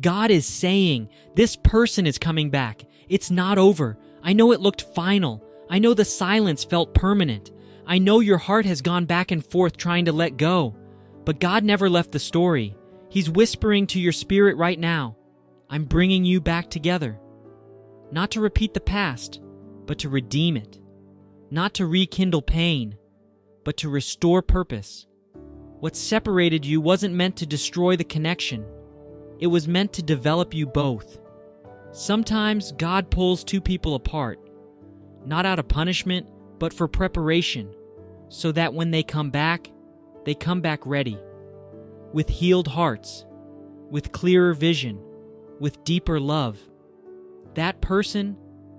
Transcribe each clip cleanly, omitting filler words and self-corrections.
God is saying, this person is coming back. It's not over. I know it looked final. I know the silence felt permanent. I know your heart has gone back and forth trying to let go. But God never left the story. He's whispering to your spirit right now, I'm bringing you back together. Not to repeat the past, but to redeem it. Not to rekindle pain, but to restore purpose. What separated you wasn't meant to destroy the connection. It was meant to develop you both. Sometimes God pulls two people apart, not out of punishment, but for preparation, so that when they come back ready, with healed hearts, with clearer vision, with deeper love. That person,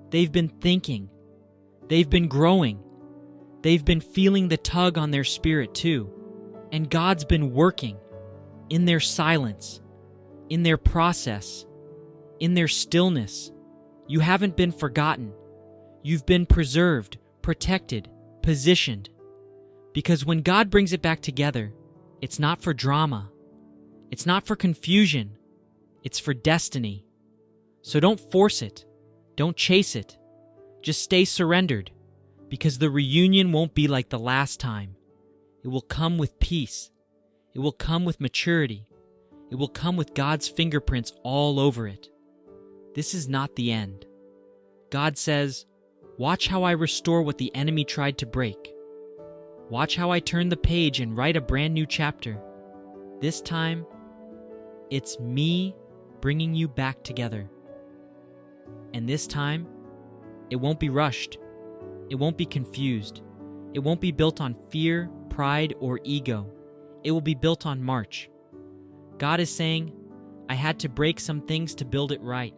they've been thinking, they've been growing, they've been feeling the tug on their spirit too, and God's been working in their silence, in their process, in their stillness. You haven't been forgotten. You've been preserved, protected, positioned. Because when God brings it back together, it's not for drama. It's not for confusion. It's for destiny. So don't force it. Don't chase it. Just stay surrendered, because the reunion won't be like the last time. It will come with peace. It will come with maturity. It will come with God's fingerprints all over it. This is not the end. God says, watch how I restore what the enemy tried to break. Watch how I turn the page and write a brand new chapter. This time, it's me bringing you back together. And this time, it won't be rushed. It won't be confused. It won't be built on fear, pride, or ego. It will be built on march. God is saying, I had to break some things to build it right.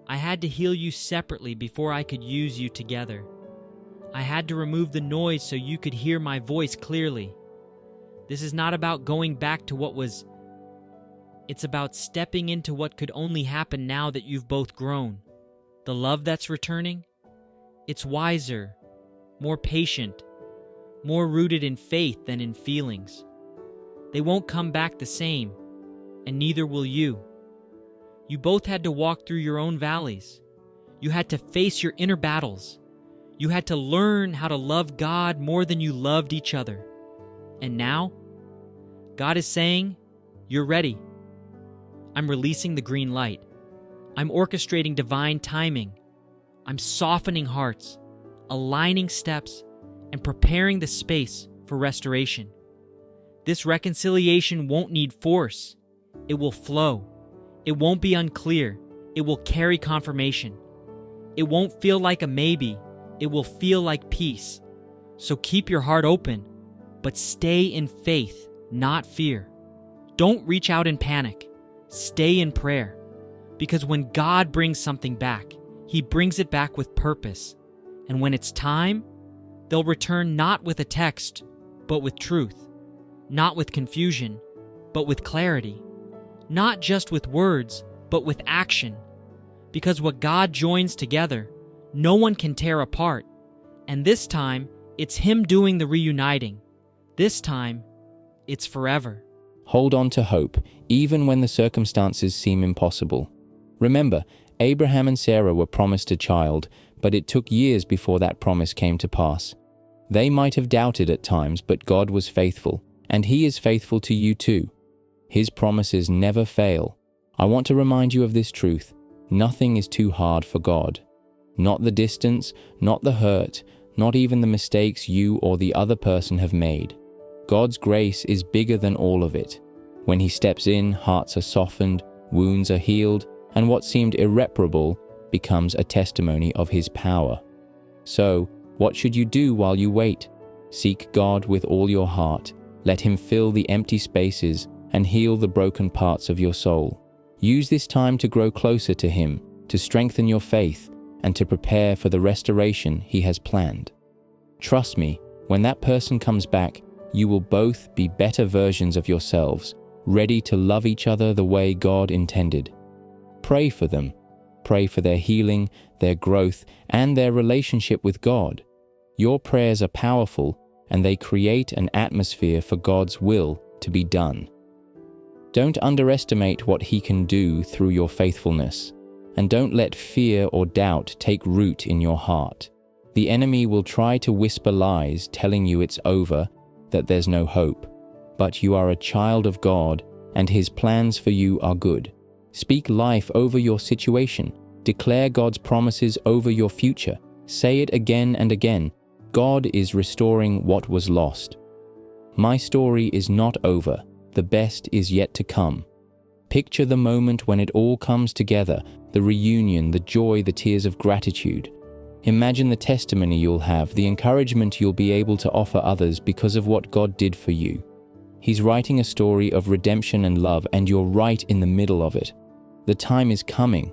I had to heal you separately before I could use you together. I had to remove the noise so you could hear my voice clearly. This is not about going back to what was. It's about stepping into what could only happen now that you've both grown. The love that's returning, it's wiser, more patient, more rooted in faith than in feelings. They won't come back the same, and neither will you. You both had to walk through your own valleys. You had to face your inner battles. You had to learn how to love God more than you loved each other. And now, God is saying, you're ready. I'm releasing the green light. I'm orchestrating divine timing. I'm softening hearts, aligning steps, and preparing the space for restoration. This reconciliation won't need force. It will flow. It won't be unclear. It will carry confirmation. It won't feel like a maybe. It will feel like peace. So keep your heart open, but stay in faith, not fear. Don't reach out in panic. Stay in prayer. Because when God brings something back, He brings it back with purpose. And when it's time, they'll return not with a text, but with truth. Not with confusion, but with clarity. Not just with words, but with action. Because what God joins together, no one can tear apart. And this time, it's Him doing the reuniting. This time, it's forever. Hold on to hope, even when the circumstances seem impossible. Remember, Abraham and Sarah were promised a child, but it took years before that promise came to pass. They might have doubted at times, but God was faithful, and He is faithful to you too. His promises never fail. I want to remind you of this truth. Nothing is too hard for God. Not the distance, not the hurt, not even the mistakes you or the other person have made. God's grace is bigger than all of it. When He steps in, hearts are softened, wounds are healed, and what seemed irreparable becomes a testimony of His power. So, what should you do while you wait? Seek God with all your heart. Let Him fill the empty spaces and heal the broken parts of your soul. Use this time to grow closer to Him, to strengthen your faith, and to prepare for the restoration He has planned. Trust me, when that person comes back, you will both be better versions of yourselves, ready to love each other the way God intended. Pray for them. Pray for their healing, their growth, and their relationship with God. Your prayers are powerful, and they create an atmosphere for God's will to be done. Don't underestimate what He can do through your faithfulness, and don't let fear or doubt take root in your heart. The enemy will try to whisper lies telling you it's over, that there's no hope. But you are a child of God, and His plans for you are good. Speak life over your situation. Declare God's promises over your future. Say it again and again. God is restoring what was lost. My story is not over. The best is yet to come. Picture the moment when it all comes together, the reunion, the joy, the tears of gratitude. Imagine the testimony you'll have, the encouragement you'll be able to offer others because of what God did for you. He's writing a story of redemption and love, and you're right in the middle of it. The time is coming.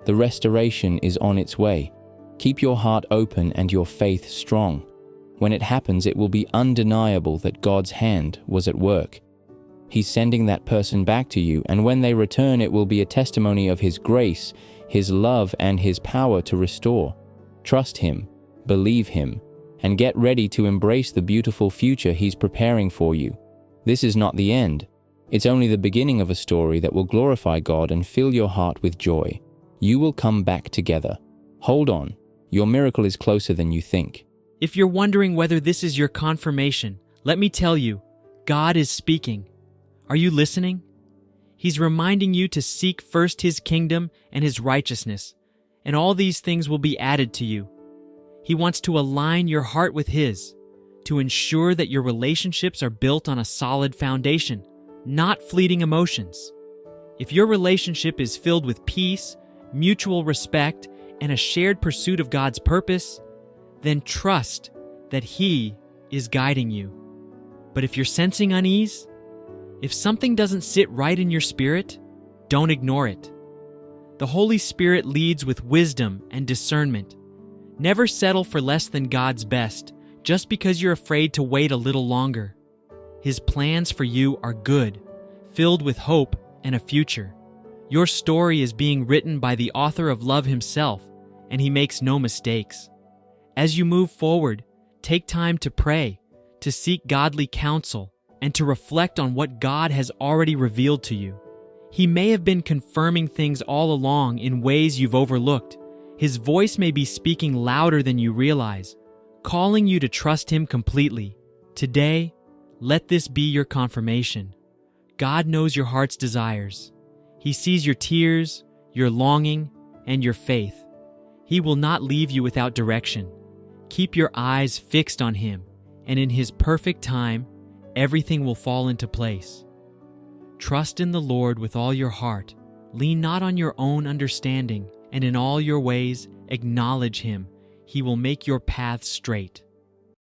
The restoration is on its way. Keep your heart open and your faith strong. When it happens, it will be undeniable that God's hand was at work. He's sending that person back to you, and when they return, it will be a testimony of His grace, His love, and His power to restore. Trust Him, believe Him, and get ready to embrace the beautiful future He's preparing for you. This is not the end. It's only the beginning of a story that will glorify God and fill your heart with joy. You will come back together. Hold on. Your miracle is closer than you think. If you're wondering whether this is your confirmation, let me tell you, God is speaking. Are you listening? He's reminding you to seek first His kingdom and His righteousness, and all these things will be added to you. He wants to align your heart with His, to ensure that your relationships are built on a solid foundation, not fleeting emotions. If your relationship is filled with peace, mutual respect, and a shared pursuit of God's purpose, then trust that He is guiding you. But if you're sensing unease, if something doesn't sit right in your spirit, don't ignore it. The Holy Spirit leads with wisdom and discernment. Never settle for less than God's best just because you're afraid to wait a little longer. His plans for you are good, filled with hope and a future. Your story is being written by the author of love Himself, and He makes no mistakes. As you move forward, take time to pray, to seek godly counsel, and to reflect on what God has already revealed to you. He may have been confirming things all along in ways you've overlooked. His voice may be speaking louder than you realize, calling you to trust Him completely. Today, let this be your confirmation. God knows your heart's desires. He sees your tears, your longing, and your faith. He will not leave you without direction. Keep your eyes fixed on Him, and in His perfect time, everything will fall into place. Trust in the Lord with all your heart. Lean not on your own understanding, and in all your ways acknowledge Him. He will make your paths straight.